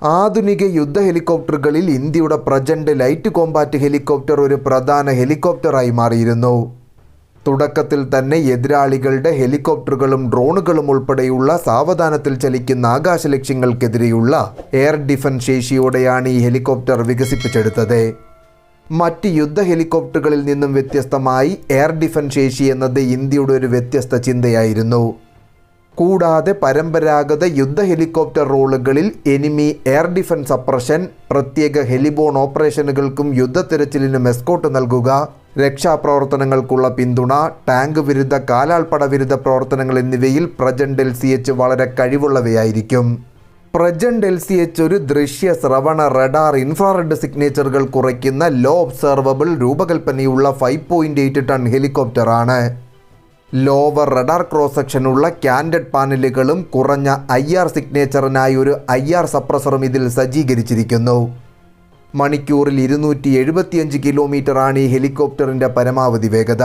ആധുനിക യുദ്ധ ഹെലികോപ്റ്ററുകളിൽ ഇന്ത്യയുടെ പ്രചണ്ഡ് ലൈറ്റ് കോമ്പാറ്റ് ഹെലികോപ്റ്റർ ഒരു പ്രധാന ഹെലികോപ്റ്ററായി മാറിയിരുന്നു. തുടക്കത്തിൽ തന്നെ എതിരാളികളുടെ ഹെലികോപ്റ്ററുകളും ഡ്രോണുകളും ഉൾപ്പെടെയുള്ള സാവധാനത്തിൽ ചലിക്കുന്ന ആകാശ ലക്ഷ്യങ്ങൾക്കെതിരെയുള്ള എയർ ഡിഫൻസ് ശേഷിയോടെയാണ് ഈ ഹെലികോപ്റ്റർ വികസിപ്പിച്ചെടുത്തത്. മറ്റ് യുദ്ധ ഹെലികോപ്റ്ററുകളിൽ നിന്നും വ്യത്യസ്തമായി എയർ ഡിഫൻസ് ശേഷി എന്നത് ഇന്ത്യയുടെ ഒരു വ്യത്യസ്ത ചിന്തയായിരുന്നു. കൂടാതെ പരമ്പരാഗത യുദ്ധ ഹെലികോപ്റ്റർ റോളുകളിൽ എനിമി എയർ ഡിഫൻസ് സപ്രഷൻ, പ്രത്യേക ഹെലിബോൺ ഓപ്പറേഷനുകൾക്കും യുദ്ധത്തിരച്ചിലിനും എസ്കോട്ട് നൽകുക, രക്ഷാപ്രവർത്തനങ്ങൾക്കുള്ള പിന്തുണ, ടാങ്ക് വിരുദ്ധ കാലാൾപ്പട വിരുദ്ധ പ്രവർത്തനങ്ങൾ എന്നിവയിൽ പ്രചണ്ഡ് LCH വളരെ കഴിവുള്ളവയായിരിക്കും. പ്രചണ്ഡ് LCH ഒരു ദൃശ്യ ശ്രവണ റഡാർ ഇൻഫ്രാറെഡ് സിഗ്നേച്ചറുകൾ കുറയ്ക്കുന്ന ലോ ഒബ്സർവബിൾ രൂപകൽപ്പനയുള്ള 5.8 ടൺ ഹെലികോപ്റ്ററാണ്. ലോവർ റഡാർ ക്രോസ് സെക്ഷനുള്ള ക്യാൻഡഡ് പാനലുകളും കുറഞ്ഞ IR സിഗ്നേച്ചറിനായി ഒരു IR സപ്രസറും ഇതിൽ സജ്ജീകരിച്ചിരിക്കുന്നു. മണിക്കൂറിൽ 275 കിലോമീറ്ററാണ് ഈ ഹെലികോപ്റ്ററിൻ്റെ പരമാവധി വേഗത.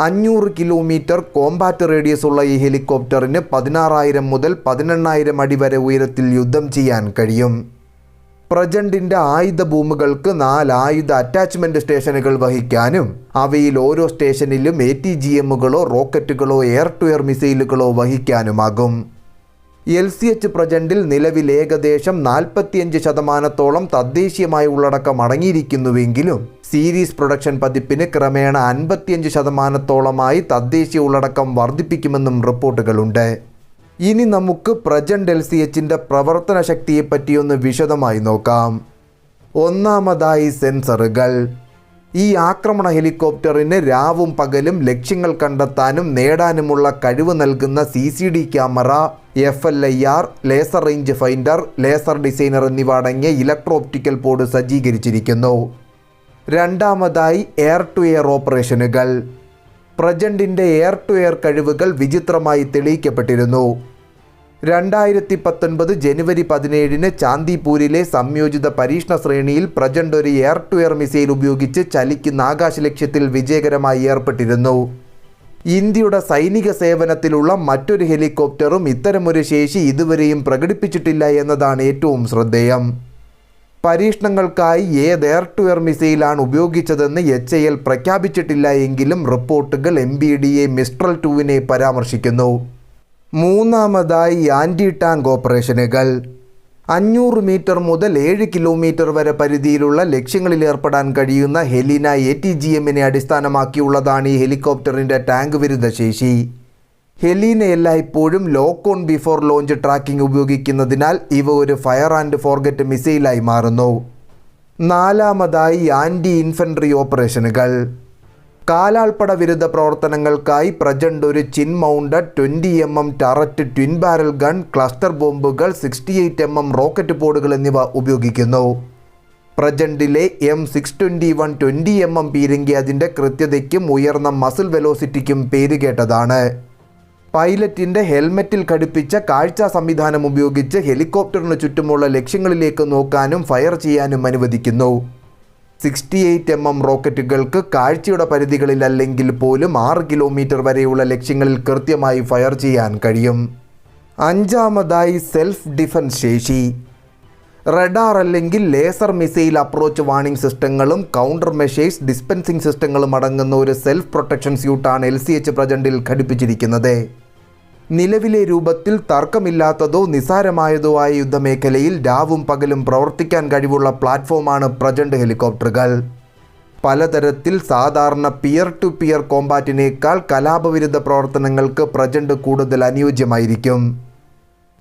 500 കിലോമീറ്റർ കോമ്പാറ്റ് റേഡിയസ് ഉള്ള ഈ ഹെലികോപ്റ്ററിന് 16,000 മുതൽ 18,000 അടി വരെ ഉയരത്തിൽ യുദ്ധം ചെയ്യാൻ കഴിയും. പ്രചണ്ഡിൻ്റെ ആയുധ ബൂമുകൾക്ക് 4 ആയുധ അറ്റാച്ച്മെൻറ്റ് സ്റ്റേഷനുകൾ വഹിക്കാനും അവയിൽ ഓരോ സ്റ്റേഷനിലും ATGMകളോ റോക്കറ്റുകളോ എയർ ടു എയർ മിസൈലുകളോ വഹിക്കാനുമാകും. LCH പ്രചണ്ഡിൽ നിലവിൽ ഏകദേശം 45% തദ്ദേശീയമായ ഉള്ളടക്കം അടങ്ങിയിരിക്കുന്നുവെങ്കിലും സീരീസ് പ്രൊഡക്ഷൻ പതിപ്പിന് ക്രമേണ 55% തദ്ദേശീയ ഉള്ളടക്കം വർദ്ധിപ്പിക്കുമെന്നും റിപ്പോർട്ടുകളുണ്ട്. ഇനി നമുക്ക് പ്രചണ്ഡ് LCHൻ്റെ പ്രവർത്തന ശക്തിയെപ്പറ്റിയൊന്ന് വിശദമായി നോക്കാം. ഒന്നാമതായി സെൻസറുകൾ. ഈ ആക്രമണ ഹെലികോപ്റ്ററിന് രാവും പകലും ലക്ഷ്യങ്ങൾ കണ്ടെത്താനും നേടാനുമുള്ള കഴിവ് നൽകുന്ന CCD camera, FLIR, laser range finder, laser designer എന്നിവ അടങ്ങിയ ഇലക്ട്രോ ഒപ്റ്റിക്കൽ ബോർഡ് സജ്ജീകരിച്ചിരിക്കുന്നു. രണ്ടാമതായി എയർ ടു എയർ ഓപ്പറേഷനുകൾ. പ്രചണ്ഡിൻ്റെ എയർ ടു എയർ കഴിവുകൾ വിചിത്രമായി തെളിയിക്കപ്പെട്ടിരുന്നു. 2019 ജനുവരി 17 ചാന്ദിപൂരിലെ സംയോജിത പരീക്ഷണ ശ്രേണിയിൽ പ്രചണ്ഡ് ഒരു എയർ ടു എയർ മിസൈൽ ഉപയോഗിച്ച് ചലിക്കുന്ന ആകാശ ലക്ഷ്യത്തിൽ വിജയകരമായി ഏർപ്പെട്ടിരുന്നു. ഇന്ത്യയുടെ സൈനിക സേവനത്തിലുള്ള മറ്റൊരു ഹെലികോപ്റ്ററും ഇത്തരമൊരു ശേഷി ഇതുവരെയും പ്രകടിപ്പിച്ചിട്ടില്ല എന്നതാണ് ഏറ്റവും ശ്രദ്ധേയം. പരീക്ഷണങ്ങൾക്കായി ഏത് എയർ ടു എയർ മിസൈലാണ് ഉപയോഗിച്ചതെന്ന് HAL പ്രഖ്യാപിച്ചിട്ടില്ല എങ്കിലും റിപ്പോർട്ടുകൾ MBDA മിസ്ട്രൽ 2 പരാമർശിക്കുന്നു. മൂന്നാമതായി ആൻറ്റി ടാങ്ക് ഓപ്പറേഷനുകൾ. 500 മീറ്റർ മുതൽ 7 കിലോമീറ്റർ വരെ പരിധിയിലുള്ള ലക്ഷ്യങ്ങളിൽ ഏർപ്പെടാൻ കഴിയുന്ന ഹെലിന ATGMനെ അടിസ്ഥാനമാക്കിയുള്ളതാണ് ഈ ഹെലികോപ്റ്ററിൻ്റെ ടാങ്ക് വിരുദ്ധ ശേഷി. ഹെലീന എല്ലായ്പ്പോഴും lock on before launch tracking ഉപയോഗിക്കുന്നതിനാൽ ഇവ ഒരു ഫയർ ആൻഡ് ഫോർഗെറ്റ് മിസൈലായി മാറുന്നു. നാലാമതായി ആൻറ്റി ഇൻഫൻട്രി ഓപ്പറേഷനുകൾ. കാലാൾപ്പട വിരുദ്ധ പ്രവർത്തനങ്ങൾക്കായി പ്രചണ്ഡ് ഒരു chin mounted 20 mm turret twin barrel gun, cluster ബോംബുകൾ, 68 mm റോക്കറ്റ് പോഡുകൾ എന്നിവ ഉപയോഗിക്കുന്നു. പ്രചണ്ഡിലെ M621 20 mm പീരങ്കി അതിൻ്റെ കൃത്യതയ്ക്കും ഉയർന്ന മസിൽ വെലോസിറ്റിക്കും പേരുകേട്ടതാണ്. പൈലറ്റിൻ്റെ ഹെൽമെറ്റിൽ ഘടിപ്പിച്ച കാഴ്ചാ സംവിധാനം ഉപയോഗിച്ച് ഹെലികോപ്റ്ററിന് ചുറ്റുമുള്ള ലക്ഷ്യങ്ങളിലേക്ക് നോക്കാനും ഫയർ ചെയ്യാനും അനുവദിക്കുന്നു. 68 mm റോക്കറ്റുകൾക്ക് കാഴ്ചയുടെ പരിധികളിലല്ലെങ്കിൽ പോലും 6 കിലോമീറ്റർ വരെയുള്ള ലക്ഷ്യങ്ങളിൽ കൃത്യമായി ഫയർ ചെയ്യാൻ കഴിയും. അഞ്ചാമതായി സെൽഫ് ഡിഫൻസ് ശേഷി. റഡാർ അല്ലെങ്കിൽ ലേസർ മിസൈൽ അപ്രോച്ച് വാണിംഗ് സിസ്റ്റങ്ങളും കൗണ്ടർ മെഷേഴ്സ് ഡിസ്പെൻസിംഗ് സിസ്റ്റങ്ങളും അടങ്ങുന്ന ഒരു സെൽഫ് പ്രൊട്ടക്ഷൻ സ്യൂട്ടാണ് LCH പ്രചണ്ഡിൽ ഘടിപ്പിച്ചിരിക്കുന്നത്. നിലവിലെ രൂപത്തിൽ തർക്കമില്ലാത്തതോ നിസാരമായതോ ആയ യുദ്ധമേഖലയിൽ രാവും പകലും പ്രവർത്തിക്കാൻ കഴിവുള്ള പ്ലാറ്റ്ഫോമാണ് പ്രചണ്ഡ് ഹെലികോപ്റ്ററുകൾ. പലതരത്തിൽ സാധാരണ പിയർ ടു പിയർ കോമ്പാറ്റിനേക്കാൾ കലാപവിരുദ്ധ പ്രവർത്തനങ്ങൾക്ക് പ്രചണ്ഡ് കൂടുതൽ അനുയോജ്യമായിരിക്കും.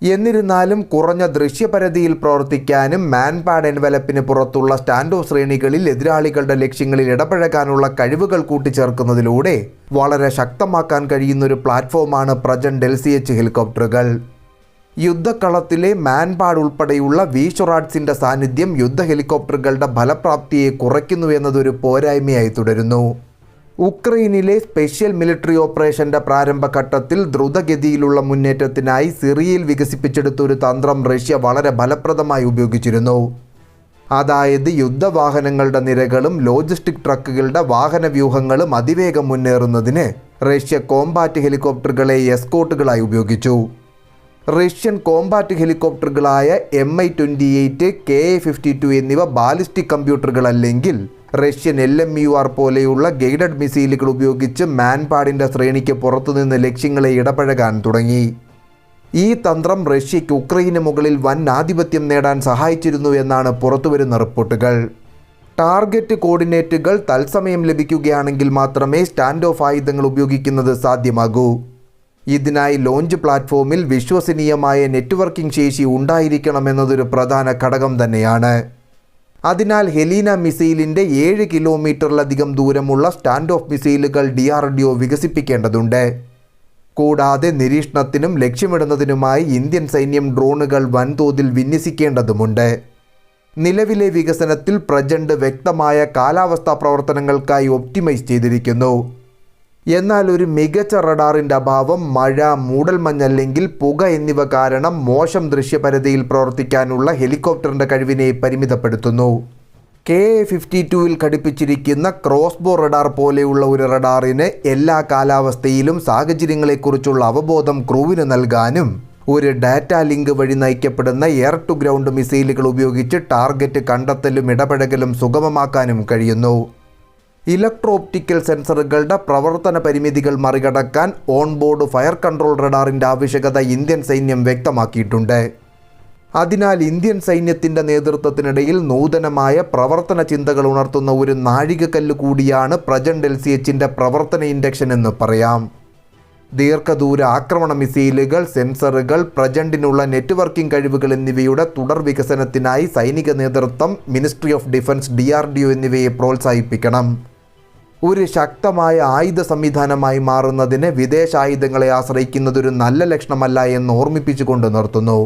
എന്നിരുന്നാലും കുറഞ്ഞ ദൃശ്യപരിധിയിൽ പ്രവർത്തിക്കാനും മാൻപാഡ് എൻവലപ്പിന് പുറത്തുള്ള സ്റ്റാൻഡ് ഓഫ് ശ്രേണികളിൽ എതിരാളികളുടെ ലക്ഷ്യങ്ങളിൽ ഇടപഴകാനുള്ള കഴിവുകൾ കൂട്ടിച്ചേർക്കുന്നതിലൂടെ വളരെ ശക്തമാക്കാൻ കഴിയുന്നൊരു പ്ലാറ്റ്ഫോമാണ് പ്രചണ്ഡ് LCH ഹെലികോപ്റ്ററുകൾ. യുദ്ധക്കളത്തിലെ മാൻപാഡ് ഉൾപ്പെടെയുള്ള വീഷൊറാഡ്സിൻ്റെ സാന്നിധ്യം യുദ്ധ ഹെലികോപ്റ്ററുകളുടെ ഫലപ്രാപ്തിയെ കുറയ്ക്കുന്നു എന്നതൊരു പോരായ്മയായി തുടരുന്നു. ഉക്രൈനിലെ സ്പെഷ്യൽ മിലിറ്ററി ഓപ്പറേഷൻ്റെ പ്രാരംഭഘട്ടത്തിൽ ദ്രുതഗതിയിലുള്ള മുന്നേറ്റത്തിനായി സിറിയയിൽ വികസിപ്പിച്ചെടുത്ത ഒരു തന്ത്രം റഷ്യ വളരെ ഫലപ്രദമായി ഉപയോഗിച്ചിരുന്നു. അതായത് യുദ്ധവാഹനങ്ങളുടെ നിരകളും ലോജിസ്റ്റിക് ട്രക്കുകളുടെ വാഹനവ്യൂഹങ്ങളും അതിവേഗം മുന്നേറുന്നതിന് റഷ്യ കോമ്പാറ്റ് ഹെലികോപ്റ്ററുകളെ എസ്കോട്ടുകളായി ഉപയോഗിച്ചു. റഷ്യൻ കോമ്പാറ്റ് ഹെലികോപ്റ്ററുകളായ Mi-28, Ka-52 എന്നിവ ബാലിസ്റ്റിക് കമ്പ്യൂട്ടറുകളല്ലെങ്കിൽ റഷ്യൻ LMUR പോലെയുള്ള ഗൈഡഡ് മിസൈലുകൾ ഉപയോഗിച്ച് മാൻപാഡിൻ്റെ ശ്രേണിക്ക് പുറത്തുനിന്ന് ലക്ഷ്യങ്ങളെ ഇടപഴകാൻ തുടങ്ങി. ഈ തന്ത്രം റഷ്യയ്ക്ക് ഉക്രൈന് മുകളിൽ വൻ ആധിപത്യം നേടാൻ സഹായിച്ചിരുന്നു എന്നാണ് പുറത്തുവരുന്ന റിപ്പോർട്ടുകൾ. ടാർഗറ്റ് കോർഡിനേറ്റുകൾ തത്സമയം ലഭിക്കുകയാണെങ്കിൽ മാത്രമേ സ്റ്റാൻഡ് ഓഫ് ആയുധങ്ങൾ ഉപയോഗിക്കുന്നത് സാധ്യമാകൂ. ഇതിനായി ലോഞ്ച് പ്ലാറ്റ്ഫോമിൽ വിശ്വസനീയമായ നെറ്റ്വർക്കിംഗ് ശേഷി ഉണ്ടായിരിക്കണമെന്നതൊരു പ്രധാന ഘടകം തന്നെയാണ്. അതിനാൽ ഹെലീന മിസൈലിൻ്റെ 7 കിലോമീറ്ററിലധികം ദൂരമുള്ള സ്റ്റാൻഡ് ഓഫ് മിസൈലുകൾ DRDO വികസിപ്പിക്കേണ്ടതുണ്ട്. കൂടാതെ നിരീക്ഷണത്തിനും ലക്ഷ്യമിടുന്നതിനുമായി ഇന്ത്യൻ സൈന്യം ഡ്രോണുകൾ വൻതോതിൽ വിന്യസിക്കേണ്ടതുണ്ട്. നിലവിലെ വികസനത്തിൽ പ്രചണ്ഡ് വ്യക്തമായ കാലാവസ്ഥാ പ്രവർത്തനങ്ങൾക്കായി ഒപ്റ്റിമൈസ് ചെയ്തിരിക്കുന്നു. എന്നാൽ ഒരു മികച്ച റഡാറിൻ്റെ അഭാവം, മഴ, മൂടൽമഞ്ഞല്ലെങ്കിൽ പുക എന്നിവ കാരണം മോശം ദൃശ്യപരതയിൽ പ്രവർത്തിക്കാനുള്ള ഹെലികോപ്റ്ററിൻ്റെ കഴിവിനെ പരിമിതപ്പെടുത്തുന്നു. Ka-52 ഘടിപ്പിച്ചിരിക്കുന്ന ക്രോസ്ബോ റഡാർ പോലെയുള്ള ഒരു റഡാറിന് എല്ലാ കാലാവസ്ഥയിലും സാഹചര്യങ്ങളെക്കുറിച്ചുള്ള അവബോധം ക്രൂവിന് നൽകാനും ഒരു ഡാറ്റാ ലിങ്ക് വഴി നയിക്കപ്പെടുന്ന എയർ ടു ഗ്രൗണ്ട് മിസൈലുകൾ ഉപയോഗിച്ച് ടാർഗറ്റ് കണ്ടെത്തലും ഇടപഴകലും സുഗമമാക്കാനും കഴിയുന്നു. ഇലക്ട്രോ ഒപ്റ്റിക്കൽ സെൻസറുകളുടെ പ്രവർത്തന പരിമിതികൾ മറികടക്കാൻ ഓൺബോർഡ് ഫയർ കൺട്രോൾ റഡാറിൻ്റെ ആവശ്യകത ഇന്ത്യൻ സൈന്യം വ്യക്തമാക്കിയിട്ടുണ്ട്. അതിനാൽ ഇന്ത്യൻ സൈന്യത്തിൻ്റെ നേതൃത്വത്തിനിടയിൽ നൂതനമായ പ്രവർത്തന ചിന്തകൾ ഉണർത്തുന്ന ഒരു നാഴികക്കല്ല് കൂടിയാണ് പ്രചണ്ഡ് LCHൻ്റെ പ്രവർത്തന ഇൻഡക്ഷൻ എന്ന് പറയാം. ദീർഘദൂര ആക്രമണ മിസൈലുകൾ, സെൻസറുകൾ, പ്രചണ്ഡിനുള്ള നെറ്റ്വർക്കിംഗ് കഴിവുകൾ എന്നിവയുടെ തുടർ വികസനത്തിനായി സൈനിക നേതൃത്വം, മിനിസ്ട്രി ഓഫ് ഡിഫൻസ്, DRDO എന്നിവയെ പ്രോത്സാഹിപ്പിക്കണം. ഒരു ശക്തമായ ആയുധ സംവിധാനമായി മാറുന്നതിന് വിദേശ ആയുധങ്ങളെ ആശ്രയിക്കുന്നതൊരു നല്ല ലക്ഷണമല്ല എന്ന് ഓർമ്മിപ്പിച്ചുകൊണ്ട് നിർത്തുന്നു.